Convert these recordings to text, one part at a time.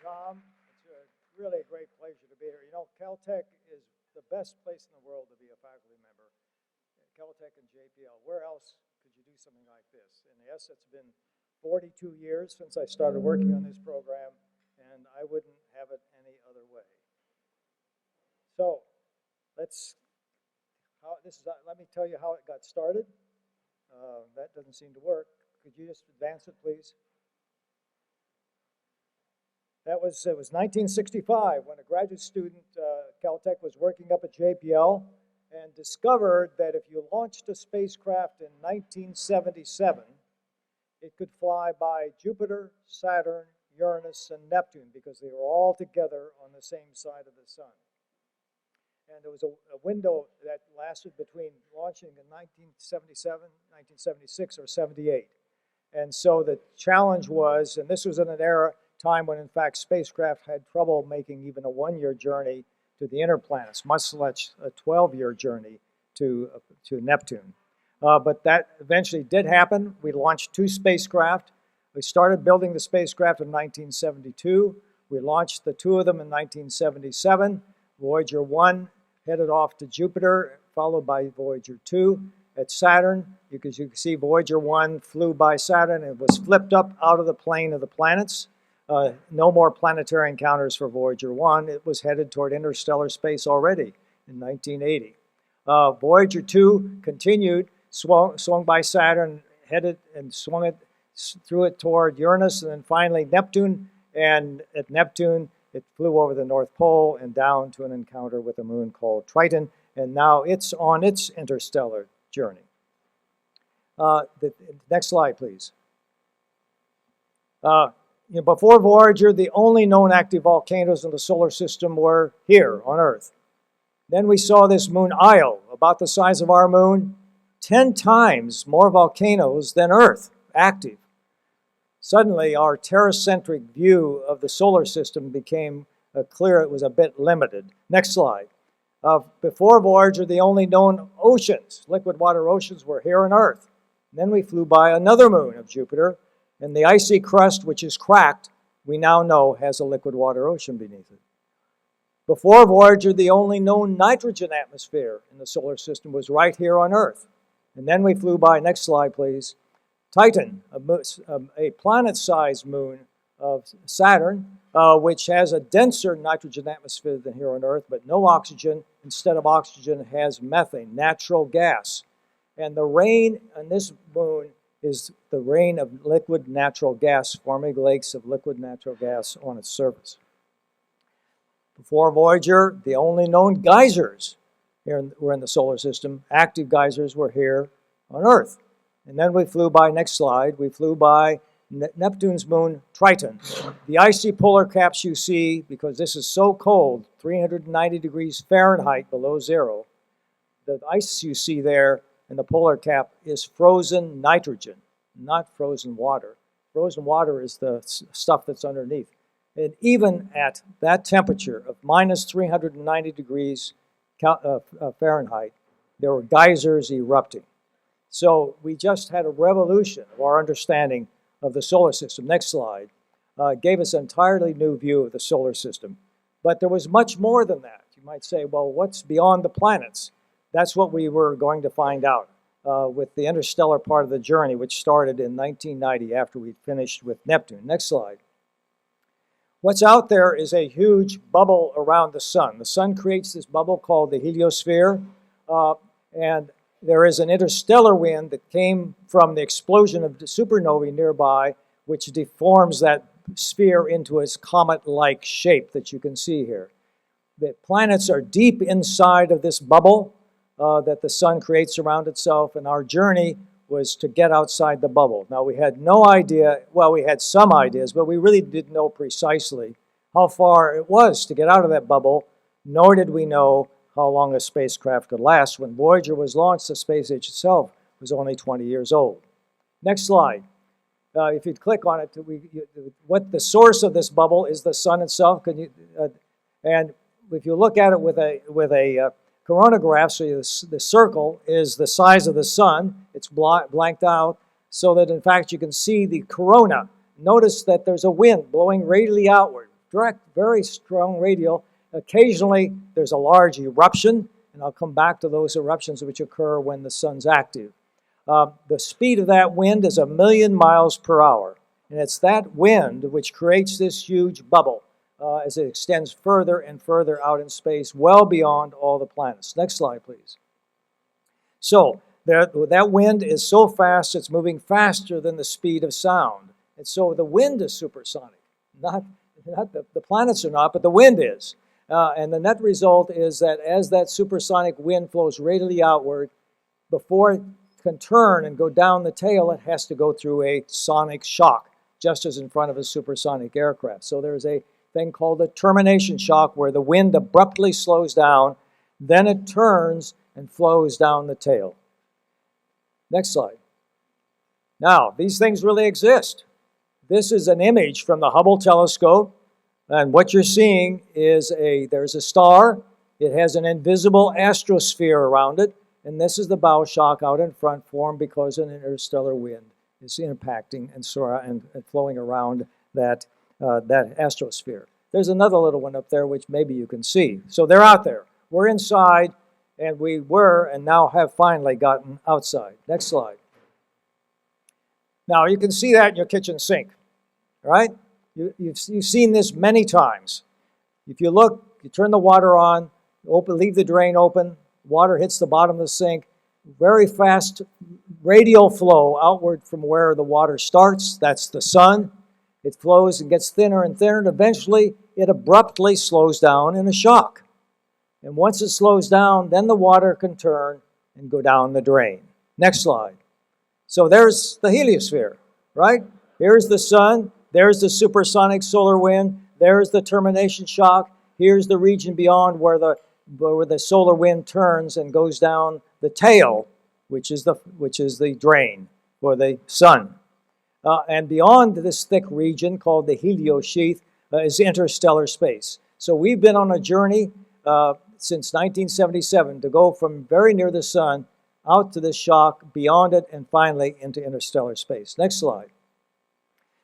Tom. It's really a great pleasure to be here. You know, CalTech is the best place in the world to be a faculty member. CalTech and JPL. Where else could you do something like this? And yes, it's been 42 years since I started working on this program, and I wouldn't have it any other way. So, let me tell you how it got started. That doesn't seem to work. Could you just advance it, please? It was 1965 when a graduate student, CalTech, was working up at JPL and discovered that if you launched a spacecraft in 1977, it could fly by Jupiter, Saturn, Uranus, and Neptune because they were all together on the same side of the sun. And there was a window that lasted between launching in 1977, 1976, or 78. And so the challenge was, and this was in an time when, in fact, spacecraft had trouble making even a one-year journey to the inner planets, much less a 12-year journey to Neptune. But that eventually did happen. We launched 2 spacecraft. We started building the spacecraft in 1972. We launched the 2 of them in 1977. Voyager 1 headed off to Jupiter, followed by Voyager 2 at Saturn. You can see Voyager 1 flew by Saturn and was flipped up out of the plane of the planets. No more planetary encounters for Voyager 1. It was headed toward interstellar space already in 1980. Voyager 2 continued, swung by Saturn, headed and threw it toward Uranus, and then finally Neptune. And at Neptune, it flew over the North Pole and down to an encounter with a moon called Triton, and now it's on its interstellar journey. Next slide, please. Before Voyager, the only known active volcanoes in the solar system were here on Earth. Then we saw this moon Io, about the size of our moon, 10 times more volcanoes than Earth, active. Suddenly, our terracentric view of the solar system became clear it was a bit limited. Next slide. Before Voyager, the only known oceans, liquid water oceans, were here on Earth. And then we flew by another moon of Jupiter, and the icy crust, which is cracked, we now know has a liquid water ocean beneath it. Before Voyager, the only known nitrogen atmosphere in the solar system was right here on Earth. And then we flew by, next slide please, Titan, a planet-sized moon of Saturn, which has a denser nitrogen atmosphere than here on Earth, but no oxygen. Instead of oxygen, it has methane, natural gas. And the rain on this moon is the rain of liquid natural gas, forming lakes of liquid natural gas on its surface. Before Voyager, the only known geysers were in the solar system. Active geysers were here on Earth. And then we flew by, next slide, we flew by Neptune's moon, Triton. The icy polar caps you see, because this is so cold, 390 degrees Fahrenheit below zero, the ice you see there in the polar cap is frozen nitrogen, not frozen water. Frozen water is the stuff that's underneath. And even at that temperature of minus 390 degrees Fahrenheit, there were geysers erupting. So we just had a revolution of our understanding of the solar system. Next slide. Gave us an entirely new view of the solar system. But there was much more than that. You might say, well, what's beyond the planets? That's what we were going to find out with the interstellar part of the journey, which started in 1990 after we finished with Neptune. Next slide. What's out there is a huge bubble around the sun. The sun creates this bubble called the heliosphere, and there is an interstellar wind that came from the explosion of the supernovae nearby, which deforms that sphere into its comet-like shape that you can see here. The planets are deep inside of this bubble that the sun creates around itself, and our journey was to get outside the bubble. Now, we had no idea, well, we had some ideas, but we really didn't know precisely how far it was to get out of that bubble, nor did we know how long a spacecraft could last. When Voyager was launched, the space age itself was only 20 years old. Next slide. If you click on it, what the source of this bubble is the sun itself. And if you look at it with a coronagraph, so the circle is the size of the sun. It's blanked out so that, in fact, you can see the corona. Notice that there's a wind blowing radially outward, direct, very strong radial. Occasionally, there's a large eruption, and I'll come back to those eruptions which occur when the sun's active. The speed of that wind is 1,000,000 miles per hour, and it's that wind which creates this huge bubble as it extends further and further out in space, well beyond all the planets. Next slide, please. So that wind is so fast, it's moving faster than the speed of sound. And so the wind is supersonic. Not the planets are not, but the wind is. And the net result is that as that supersonic wind flows radially outward, before it can turn and go down the tail, it has to go through a sonic shock, just as in front of a supersonic aircraft. So there's a thing called a termination shock where the wind abruptly slows down, then it turns and flows down the tail. Next slide. Now, these things really exist. This is an image from the Hubble telescope, and what you're seeing is there's a star. It has an invisible astrosphere around it, and this is the bow shock out in front formed because an interstellar wind is impacting and flowing around that astrosphere. There's another little one up there which maybe you can see. So they're out there. We're inside, and we were and now have finally gotten outside. Next slide. Now, you can see that in your kitchen sink, right? You've seen this many times. If you look, you turn the water on, leave the drain open, water hits the bottom of the sink, very fast radial flow outward from where the water starts. That's the sun. It flows and gets thinner and thinner, and eventually it abruptly slows down in a shock. And once it slows down, then the water can turn and go down the drain. Next slide. So there's the heliosphere, right? Here's the sun. There's the supersonic solar wind. There's the termination shock. Here's the region beyond where the solar wind turns and goes down the tail, which is the drain for the sun. And beyond this thick region called the heliosheath is interstellar space. So we've been on a journey since 1977 to go from very near the sun out to this shock, beyond it, and finally into interstellar space. Next slide.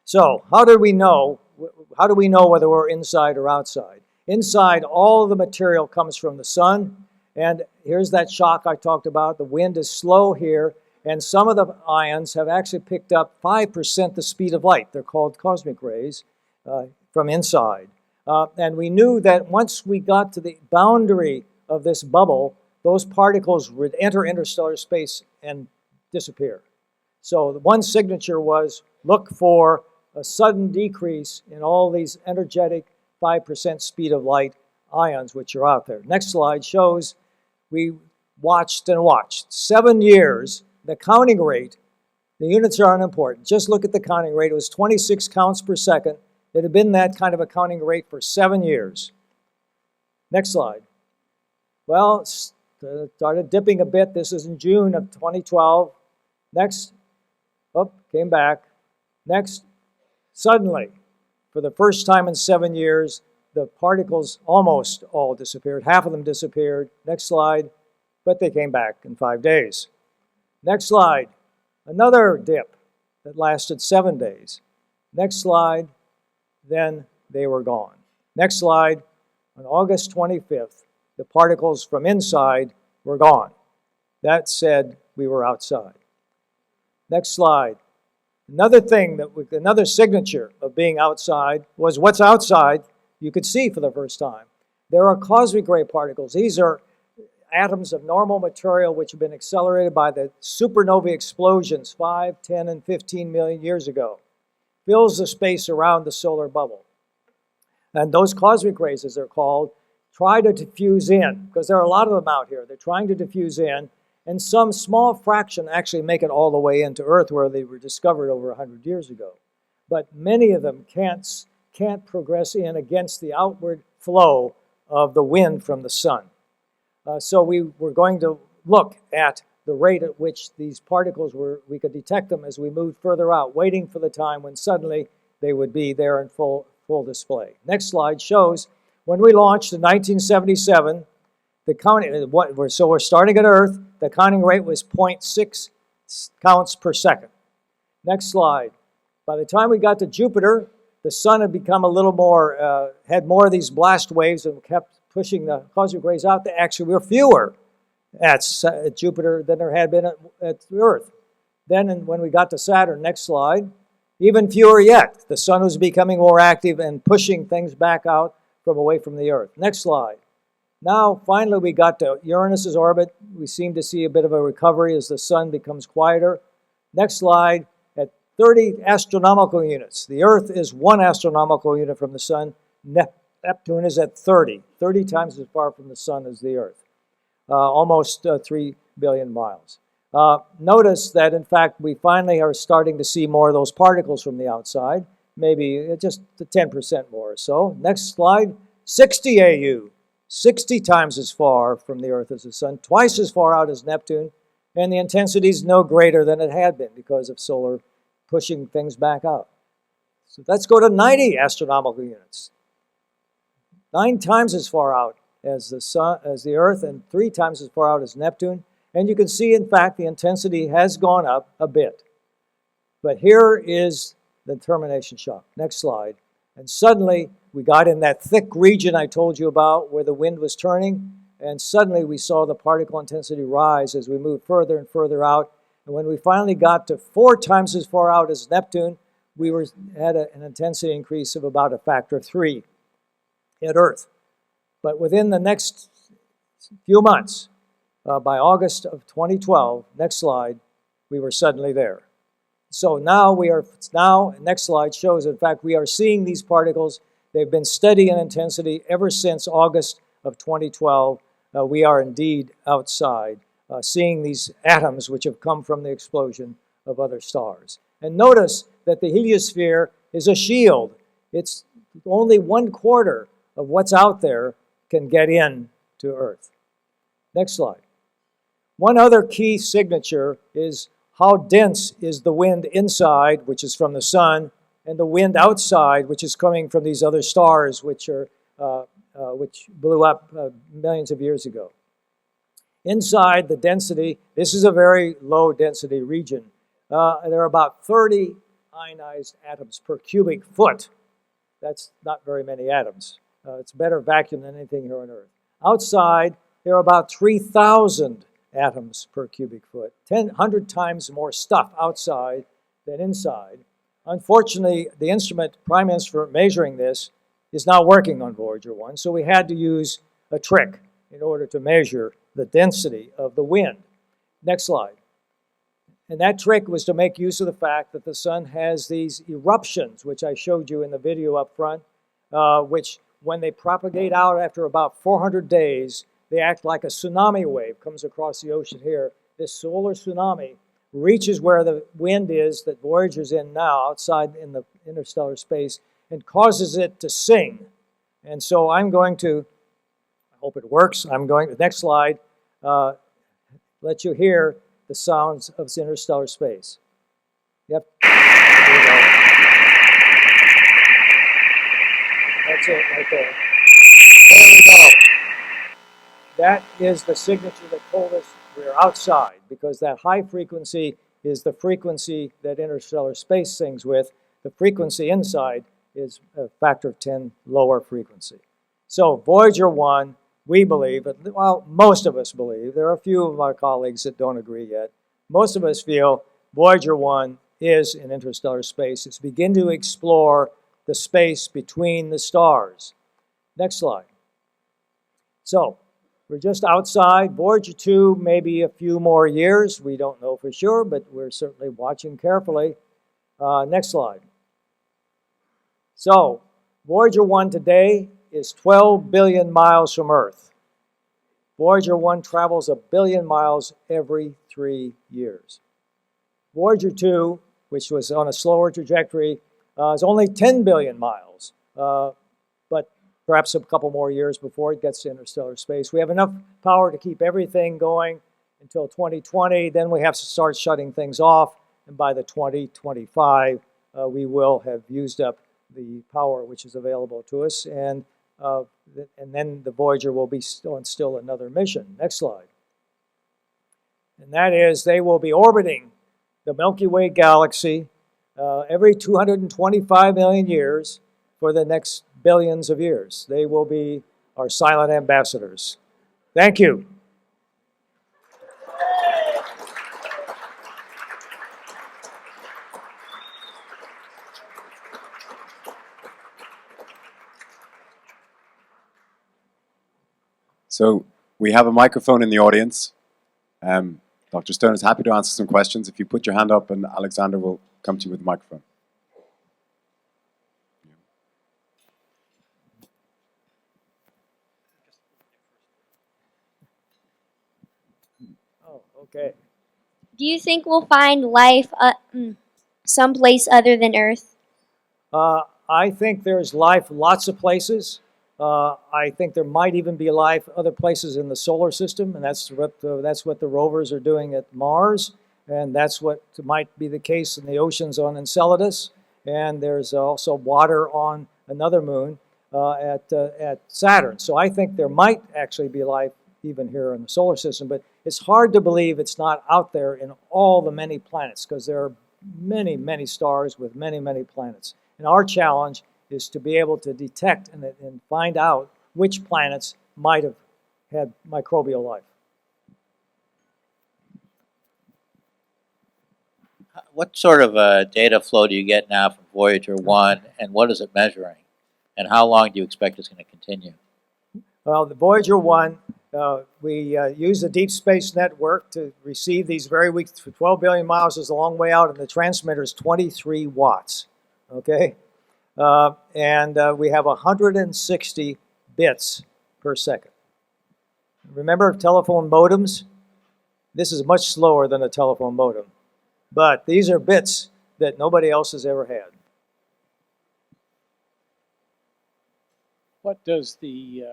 So how do we know whether we're inside or outside? Inside, all of the material comes from the sun, and here's that shock I talked about. The wind is slow here, and some of the ions have actually picked up 5% the speed of light. They're called cosmic rays from inside. And we knew that once we got to the boundary of this bubble, those particles would enter interstellar space and disappear. So one signature was look for a sudden decrease in all these energetic 5% speed of light ions which are out there. Next slide shows we watched and watched. 7 years, the counting rate, the units are unimportant. Just look at the counting rate. It was 26 counts per second. It had been that kind of a counting rate for 7 years. Next slide. Well, it started dipping a bit. This is in June of 2012. Next. Oh, came back. Next. Suddenly, for the first time in 7 years, the particles almost all disappeared. Half of them disappeared. Next slide. But they came back in 5 days. Next slide. Another dip that lasted 7 days. Next slide. Then they were gone. Next slide. On August 25th, the particles from inside were gone. That said we were outside. Next slide. Another signature of being outside was what's outside you could see for the first time. There are cosmic ray particles. These are atoms of normal material which have been accelerated by the supernovae explosions 5, 10, and 15 million years ago. Fills the space around the solar bubble. And those cosmic rays, as they're called, try to diffuse in, because there are a lot of them out here. They're trying to diffuse in, and some small fraction actually make it all the way into Earth, where they were discovered over 100 years ago. But many of them can't progress in against the outward flow of the wind from the sun. So we were going to look at the rate at which these particles we could detect them as we moved further out, waiting for the time when suddenly they would be there in full display. Next slide shows when we launched in 1977, so we're starting at Earth, the counting rate was 0.6 counts per second. Next slide. By the time we got to Jupiter, the sun had become a little more, had more of these blast waves and kept pushing the cosmic rays out. There actually were fewer at Jupiter than there had been at the Earth. Then when we got to Saturn, next slide, even fewer yet. The sun was becoming more active and pushing things back out from away from the Earth. Next slide. Now, finally, we got to Uranus's orbit. We seem to see a bit of a recovery as the sun becomes quieter. Next slide. At 30 astronomical units. The Earth is 1 astronomical unit from the sun. Neptune is at 30 times as far from the sun as the Earth. Almost 3 billion miles. Notice that, in fact, we finally are starting to see more of those particles from the outside, maybe just 10% more or so. Next slide, 60 AU, 60 times as far from the Earth as the sun, twice as far out as Neptune, and the intensity is no greater than it had been because of solar pushing things back out. So let's go to 90 astronomical units, 9 times as far out as the sun, as the Earth, and 3 times as far out as Neptune. And you can see, in fact, the intensity has gone up a bit. But here is the termination shock. Next slide. And suddenly, we got in that thick region I told you about where the wind was turning, and suddenly we saw the particle intensity rise as we moved further and further out. And when we finally got to 4 times as far out as Neptune, we had an intensity increase of about a factor of 3 at Earth. But within the next few months, by August of 2012, next slide, we were suddenly there. So now next slide shows, in fact, we are seeing these particles. They've been steady in intensity ever since August of 2012. We are indeed outside, seeing these atoms which have come from the explosion of other stars. And notice that the heliosphere is a shield. It's only 1/4 of what's out there can get in to Earth. Next slide. One other key signature is how dense is the wind inside, which is from the sun, and the wind outside, which is coming from these other stars, which blew up millions of years ago. Inside, the density, this is a very low density region. There are about 30 ionized atoms per cubic foot. That's not very many atoms. It's better vacuum than anything here on Earth. Outside, there are about 3,000 atoms per cubic foot, 100 times more stuff outside than inside. Unfortunately, the prime instrument measuring this is not working on Voyager 1, so we had to use a trick in order to measure the density of the wind. Next slide. And that trick was to make use of the fact that the sun has these eruptions, which I showed you in the video up front, which when they propagate out after about 400 days, they act like a tsunami wave comes across the ocean here. This solar tsunami reaches where the wind is that Voyager's in now, outside in the interstellar space, and causes it to sing. And so I'm going to, I hope it works, next slide, let you hear the sounds of interstellar space. Yep, there you go. That's it right there. There we go. That is the signature that told us we're outside, because that high frequency is the frequency that interstellar space sings with. The frequency inside is a factor of 10 lower frequency. So Voyager 1, we believe, well, most of us believe, there are a few of our colleagues that don't agree yet, most of us feel Voyager 1 is in interstellar space. It's beginning to explore the space between the stars. Next slide. So, we're just outside. Voyager 2, maybe a few more years. We don't know for sure, but we're certainly watching carefully. Next slide. So, Voyager 1 today is 12 billion miles from Earth. Voyager 1 travels 1 billion miles every 3 years. Voyager 2, which was on a slower trajectory, is only 10 billion miles. But perhaps a couple more years before it gets to interstellar space. We have enough power to keep everything going until 2020. Then we have to start shutting things off. And by the 2025, we will have used up the power which is available to us. And then the Voyager will be on still another mission. Next slide. And that is they will be orbiting the Milky Way galaxy every 225 million years for the next billions of years. They will be our silent ambassadors. Thank you. So we have a microphone in the audience. Dr. Stone is happy to answer some questions. If you put your hand up, and Alexander will come to you with the microphone. Oh, okay. Do you think we'll find life someplace other than Earth? I think there's life lots of places. I think there might even be life other places in the solar system, and that's what the rovers are doing at Mars, and that's what might be the case in the oceans on Enceladus. And there's also water on another moon at Saturn. So I think there might actually be life even here in the solar system, but it's hard to believe it's not out there in all the many planets, because there are many, many stars with many, many planets. And our challenge is to be able to detect and find out which planets might have had microbial life. What sort of data flow do you get now from Voyager 1, and what is it measuring? And how long do you expect it's going to continue? Well, the Voyager 1, we use the Deep Space Network to receive these very weak, 12 billion miles is a long way out, and the transmitter is 23 watts, okay? And we have 160 bits per second. Remember telephone modems? This is much slower than a telephone modem, but these are bits that nobody else has ever had. What does the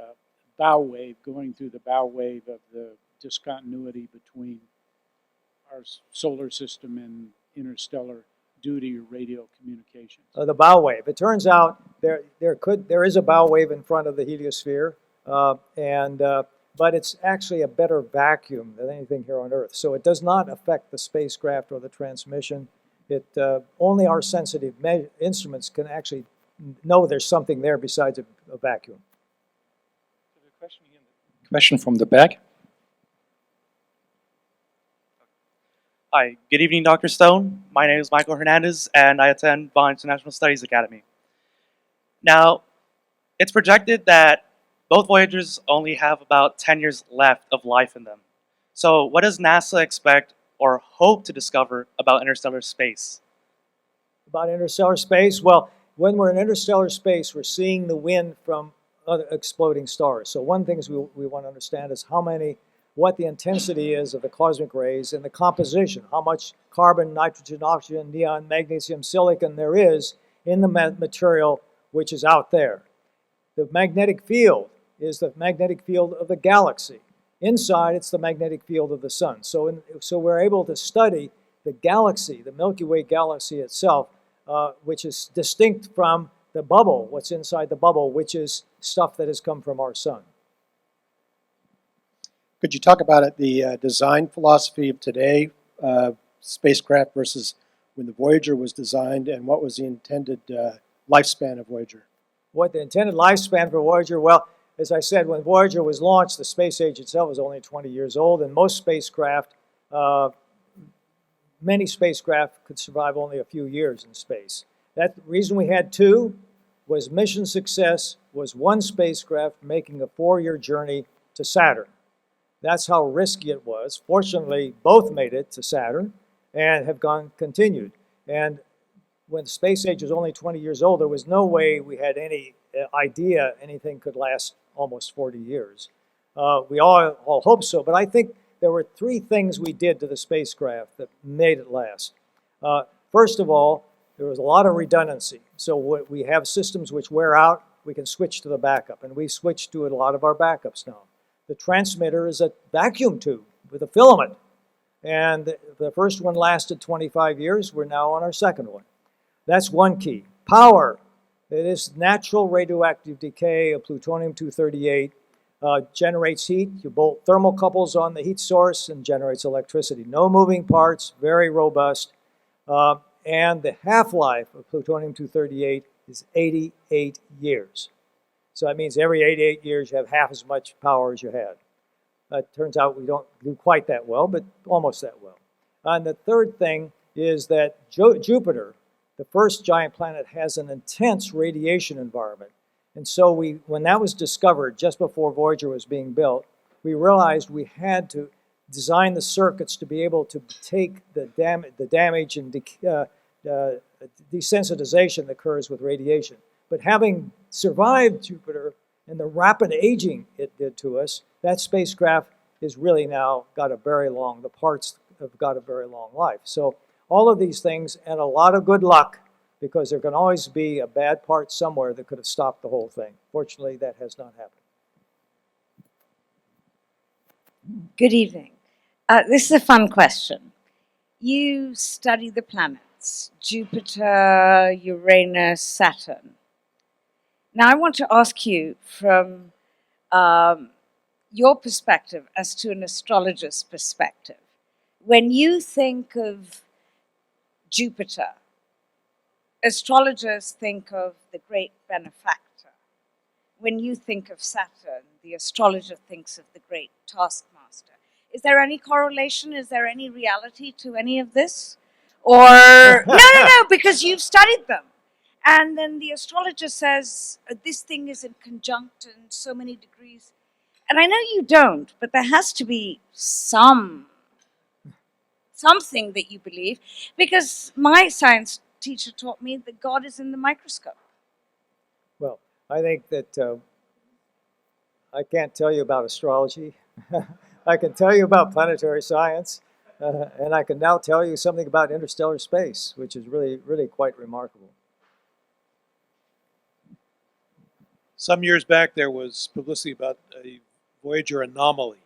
bow wave, going through the bow wave of the discontinuity between our solar system and interstellar, do to your radio communications? The bow wave. It turns out there is a bow wave in front of the heliosphere, but it's actually a better vacuum than anything here on Earth. So it does not affect the spacecraft or the transmission. Only our sensitive instruments can actually know there's something there besides a vacuum. Question from the back. Hi, good evening, Dr. Stone. My name is Michael Hernandez, and I attend Vaughan International Studies Academy. Now, it's projected that both Voyagers only have about 10 years left of life in them. So what does NASA expect or hope to discover about interstellar space? About interstellar space? Well, when we're in interstellar space, we're seeing the wind from other exploding stars. So one thing we want to understand is what the intensity is of the cosmic rays and the composition, how much carbon, nitrogen, oxygen, neon, magnesium, silicon there is in the material which is out there. The magnetic field is the magnetic field of the galaxy. Inside, it's the magnetic field of the sun. So we're able to study the galaxy, the Milky Way galaxy itself, which is distinct from the bubble, what's inside the bubble, which is stuff that has come from our sun. Could you talk about it, the design philosophy of today, spacecraft versus when the Voyager was designed, and what was the intended lifespan of Voyager? What the intended lifespan for Voyager? Well, as I said, when Voyager was launched, the space age itself was only 20 years old, and most spacecraft, many spacecraft could survive only a few years in space. That the reason we had two was mission success was one spacecraft making a 4-year journey to Saturn. That's how risky it was. Fortunately, both made it to Saturn and have continued. And when the space age was only 20 years old, there was no way we had any idea anything could last almost 40 years. We all hope so, but I think there were 3 things we did to the spacecraft that made it last. First of all, there was a lot of redundancy. So we have systems which wear out, we can switch to the backup, and we switched to a lot of our backups now. The transmitter is a vacuum tube with a filament, and the first one lasted 25 years. We're now on our second one. That's one key. Power. It is natural radioactive decay of plutonium-238 generates heat. You bolt thermocouples on the heat source and generates electricity. No moving parts, very robust. and the half-life of plutonium-238 is 88 years. So that means every 88 years you have half as much power as you had. It turns out we don't do quite that well, but almost that well. And the third thing is that Jupiter, the first giant planet, has an intense radiation environment. And so when that was discovered just before Voyager was being built, we realized we had to design the circuits to be able to take the damage and desensitization that occurs with radiation. But having survived Jupiter and the rapid aging it did to us, that spacecraft is really now got a very long, the parts have got a very long life. So all of these things and a lot of good luck, because there can always be a bad part somewhere that could have stopped the whole thing. Fortunately, that has not happened. Good evening. This is a fun question. You study the planets, Jupiter, Uranus, Saturn. Now I want to ask you from your perspective as to an astrologer's perspective. When you think of Jupiter, astrologers think of the great benefactor. When you think of Saturn, the astrologer thinks of the great taskmaster. Is there any correlation? Is there any reality to any of this? Or, no, because you've studied them. And then the astrologer says, this thing is in conjunct in so many degrees. And I know you don't, but there has to be something that you believe, because my science teacher taught me that God is in the microscope. Well, I think that I can't tell you about astrology. I can tell you about planetary science, and I can now tell you something about interstellar space, which is really, really quite remarkable. Some years back, there was publicity about a Voyager anomaly,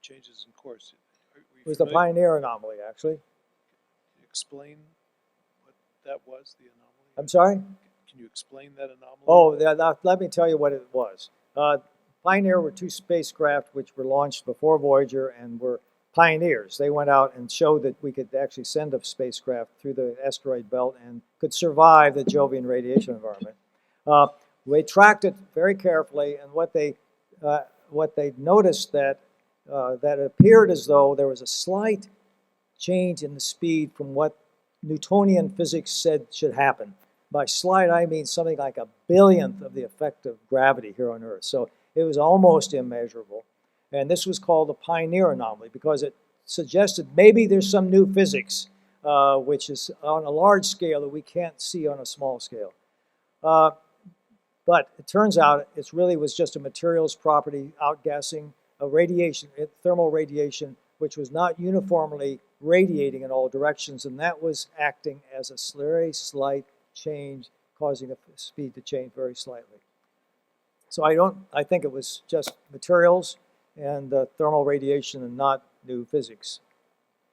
changes in course. It was the Pioneer Anomaly, actually. Can you explain what that was, the anomaly? I'm sorry? Can you explain that anomaly? Oh, let me tell you what it was. Pioneer were two spacecraft which were launched before Voyager and were pioneers. They went out and showed that we could actually send a spacecraft through the asteroid belt and could survive the Jovian radiation environment. We tracked it very carefully, and what they noticed that it appeared as though there was a slight change in the speed from what Newtonian physics said should happen. By slight, I mean something like a billionth of the effect of gravity here on Earth. So it was almost immeasurable. And this was called the Pioneer Anomaly because it suggested maybe there's some new physics which is on a large scale that we can't see on a small scale. But it turns out it really was just a materials property outgassing, a radiation, thermal radiation, which was not uniformly radiating in all directions, and that was acting as a very slight change, causing the speed to change very slightly. So I think it was just materials and thermal radiation and not new physics.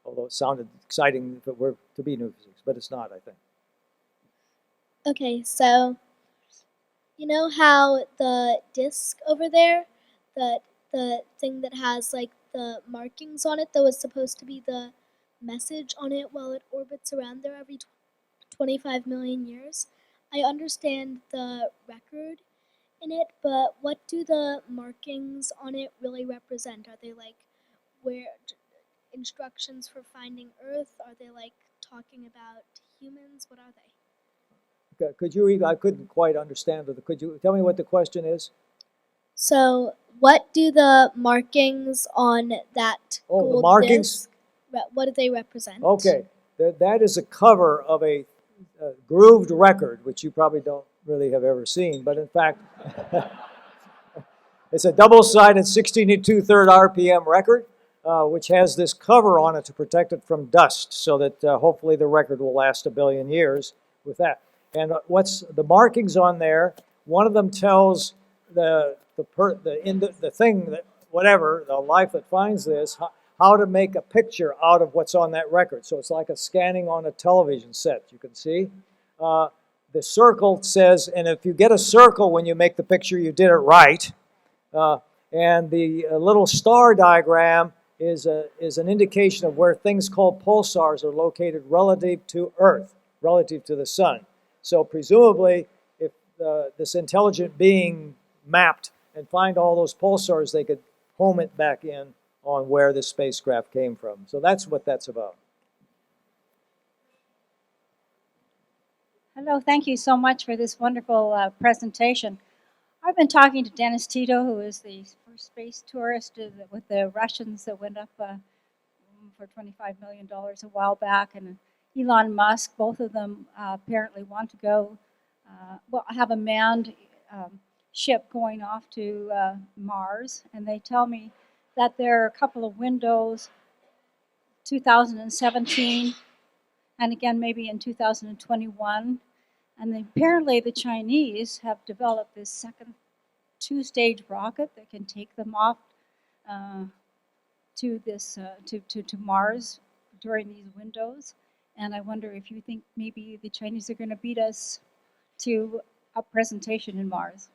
Although it sounded exciting if it were to be new physics, but it's not, I think. Okay, so you know how the disk over there, the thing that has like the markings on it that was supposed to be the message on it while it orbits around there every 25 million years? I understand the record in it, but what do the markings on it really represent? Are they like where instructions for finding Earth? Are they like talking about humans? What are they? Could you? I couldn't quite understand it. Could you tell me what the question is? So, what do the markings on that gold the markings? disc, what do they represent? Okay, that is a cover of a grooved record, which you probably don't really have ever seen, but in fact, it's a double-sided 16 2/3 RPM record, which has this cover on it to protect it from dust, so that hopefully the record will last 1 billion years with that. And what's the markings on there? One of them tells the thing that whatever the life that finds this how to make a picture out of what's on that record. So it's like a scanning on a television set. You can see the circle says, and if you get a circle when you make the picture, you did it right. And the little star diagram is an indication of where things called pulsars are located relative to Earth. relative to the sun. So presumably, if this intelligent being mapped and find all those pulsars, they could home it back in on where this spacecraft came from. So that's what that's about. Hello, thank you so much for this wonderful presentation. I've been talking to Dennis Tito, who is the first space tourist with the Russians that went up for $25 million a while back, and Elon Musk. Both of them apparently want to go, have a manned ship going off to Mars, and they tell me that there are a couple of windows, 2017, and again maybe in 2021. And apparently the Chinese have developed this second two-stage rocket that can take them off to Mars during these windows. And I wonder if you think maybe the Chinese are going to beat us to a presentation in Mars.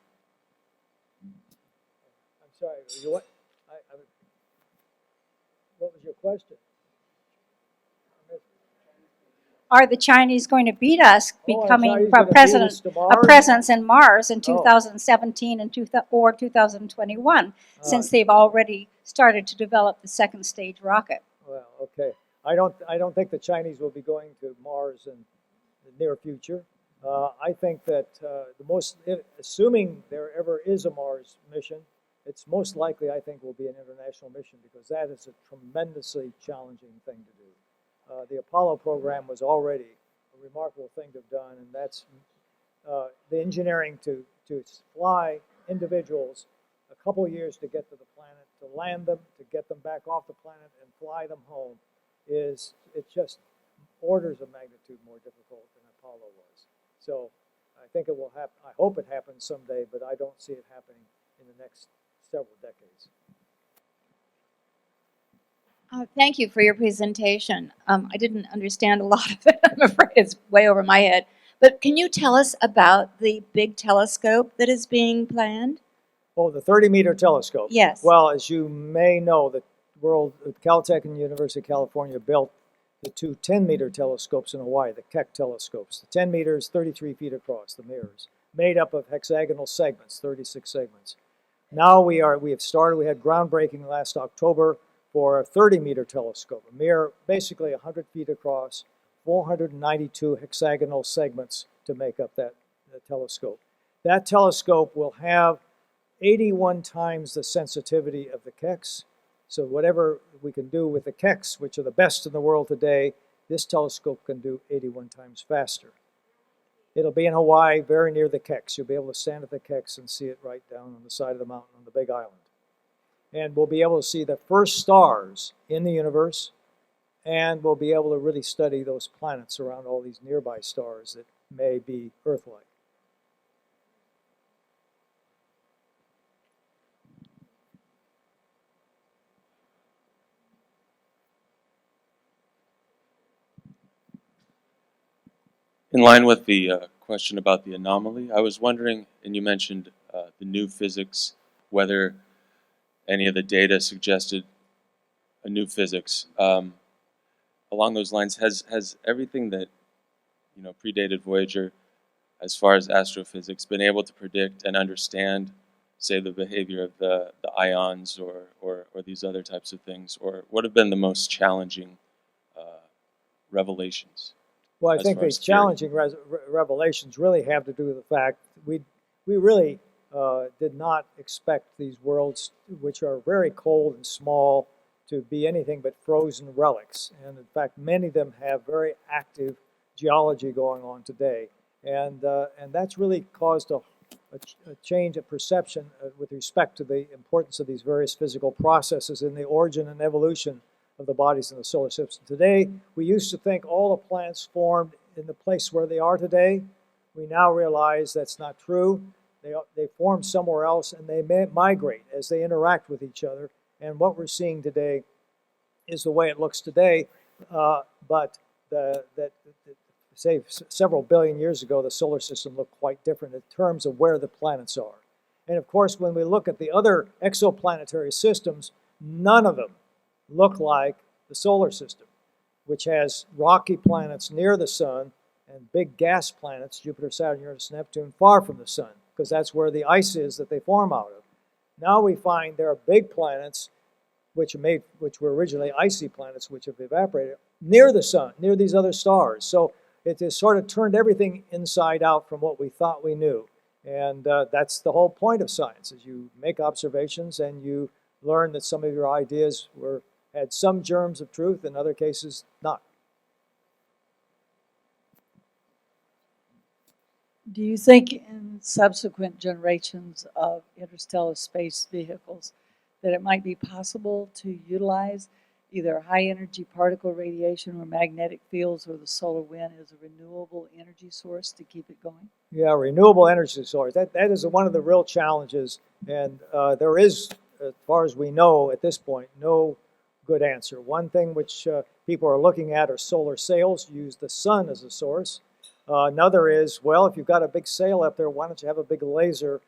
I'm sorry, what was your question? Are the Chinese going to beat us becoming a presence in Mars in 2017 and 2021, since they've already started to develop the second stage rocket? Well, okay. I don't think the Chinese will be going to Mars in the near future. I think that assuming there ever is a Mars mission, it's most likely, I think, will be an international mission, because that is a tremendously challenging thing to do. The Apollo program was already a remarkable thing to have done, and that's the engineering to fly individuals a couple of years to get to the planet, to land them, to get them back off the planet and fly them home, it's just orders of magnitude more difficult than Apollo was. So I think it will happen. I hope it happens someday, but I don't see it happening in the next several decades. Thank you for your presentation. I didn't understand a lot of it. I'm afraid it's way over my head. But can you tell us about the big telescope that is being planned? Oh, the 30-meter telescope. Yes. Well, as you may know, CalTech and the University of California built the two 10-meter telescopes in Hawaii, the Keck Telescopes. The 10 meters, 33 feet across, the mirrors, made up of hexagonal segments, 36 segments. Now we had groundbreaking last October for a 30-meter telescope, a mirror basically 100 feet across, 492 hexagonal segments to make up that telescope. That telescope will have 81 times the sensitivity of the Kecks. So whatever we can do with the Kecks, which are the best in the world today, this telescope can do 81 times faster. It'll be in Hawaii, very near the Kecks. You'll be able to stand at the Kecks and see it right down on the side of the mountain on the Big Island. And we'll be able to see the first stars in the universe, and we'll be able to really study those planets around all these nearby stars that may be Earth-like. In line with the question about the anomaly, I was wondering, and you mentioned the new physics, whether any of the data suggested a new physics. Along those lines, has everything that predated Voyager, as far as astrophysics, been able to predict and understand, say, the behavior of the ions or these other types of things, or what have been the most challenging revelations? Well, I think these challenging revelations really have to do with the fact we really did not expect these worlds, which are very cold and small, to be anything but frozen relics. And in fact, many of them have very active geology going on today. And that's really caused a change of perception with respect to the importance of these various physical processes in the origin and evolution of the bodies in the solar system. Today, we used to think all the planets formed in the place where they are today. We now realize that's not true. They form somewhere else, and they migrate as they interact with each other. And what we're seeing today is the way it looks today. But say several billion years ago, the solar system looked quite different in terms of where the planets are. And of course, when we look at the other exoplanetary systems, none of them look like the solar system, which has rocky planets near the sun and big gas planets, Jupiter, Saturn, Uranus, Neptune, far from the sun, because that's where the ice is that they form out of. Now we find there are big planets which were originally icy planets, which have evaporated, near the sun, near these other stars. So it has sort of turned everything inside out from what we thought we knew. And that's the whole point of science, is you make observations and you learn that some of your ideas had some germs of truth, in other cases not. Do you think in subsequent generations of interstellar space vehicles that it might be possible to utilize either high energy particle radiation or magnetic fields or the solar wind as a renewable energy source to keep it going? Yeah, renewable energy source. That is one of the real challenges, and there is, as far as we know at this point, no good answer. One thing which people are looking at are solar sails, use the sun as a source. Another is, well, if you've got a big sail up there, why don't you have a big laser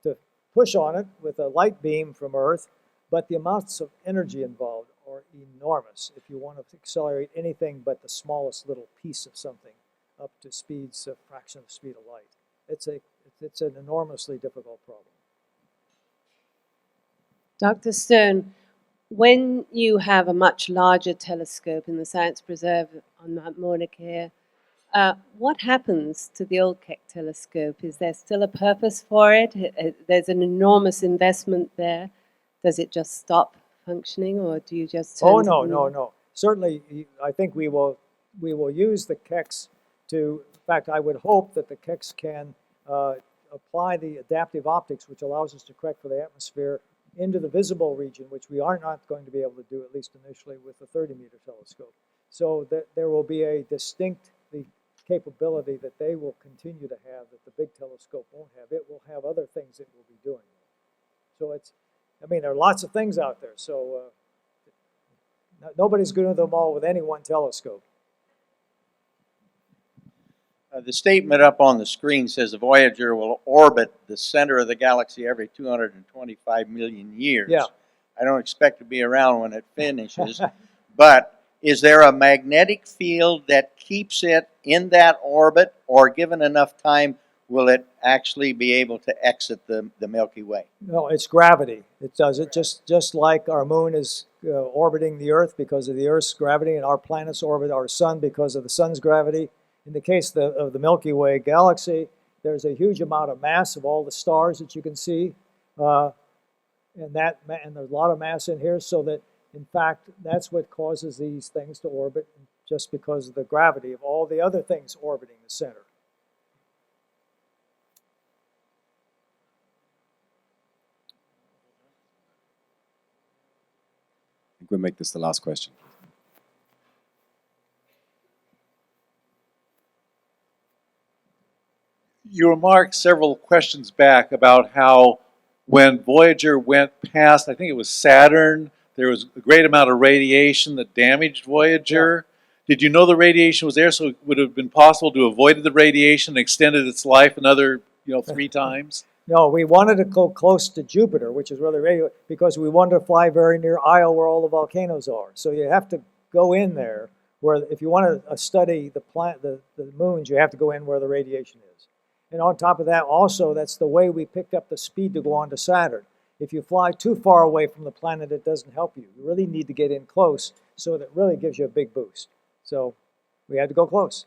to push on it with a light beam from Earth? But the amounts of energy involved are enormous if you want to accelerate anything but the smallest little piece of something up to speeds a fraction of the speed of light. It's an enormously difficult problem. Dr. Stone, when you have a much larger telescope in the Science Preserve on Mount Mornick here, what happens to the old Keck Telescope? Is there still a purpose for it? There's an enormous investment there. Does it just stop functioning, or do you just turn No. Certainly, I think we will use the Kecks to, in fact, I would hope that the Kecks can apply the adaptive optics, which allows us to correct for the atmosphere, into the visible region, which we are not going to be able to do, at least initially, with the 30-meter telescope. So that there will be a distinct capability that they will continue to have that the big telescope won't have. It will have other things it will be doing. So there are lots of things out there, so nobody's going to do them all with any one telescope. The statement up on the screen says the Voyager will orbit the center of the galaxy every 225 million years. Yeah. I don't expect to be around when it finishes, but is there a magnetic field that keeps it in that orbit, or given enough time, will it actually be able to exit the Milky Way? No, it's gravity. It does it just like our moon is orbiting the Earth because of the Earth's gravity, and our planets orbit our sun because of the sun's gravity. In the case of the Milky Way galaxy, there's a huge amount of mass of all the stars that you can see, and there's a lot of mass in here, so that, in fact, that's what causes these things to orbit, just because of the gravity of all the other things orbiting the center. I think we'll make this the last question. You remarked several questions back about how when Voyager went past, I think it was Saturn, there was a great amount of radiation that damaged Voyager. Yeah. Did you know the radiation was there, so it would have been possible to avoid the radiation and extended its life another 3 times? No, we wanted to go close to Jupiter, which is where the radio, because we wanted to fly very near Io, where all the volcanoes are. So you have to go in there, where if you want to study the moons, you have to go in where the radiation is. And on top of that, also, that's the way we picked up the speed to go on to Saturn. If you fly too far away from the planet, it doesn't help you. You really need to get in close, so that really gives you a big boost. So we had to go close.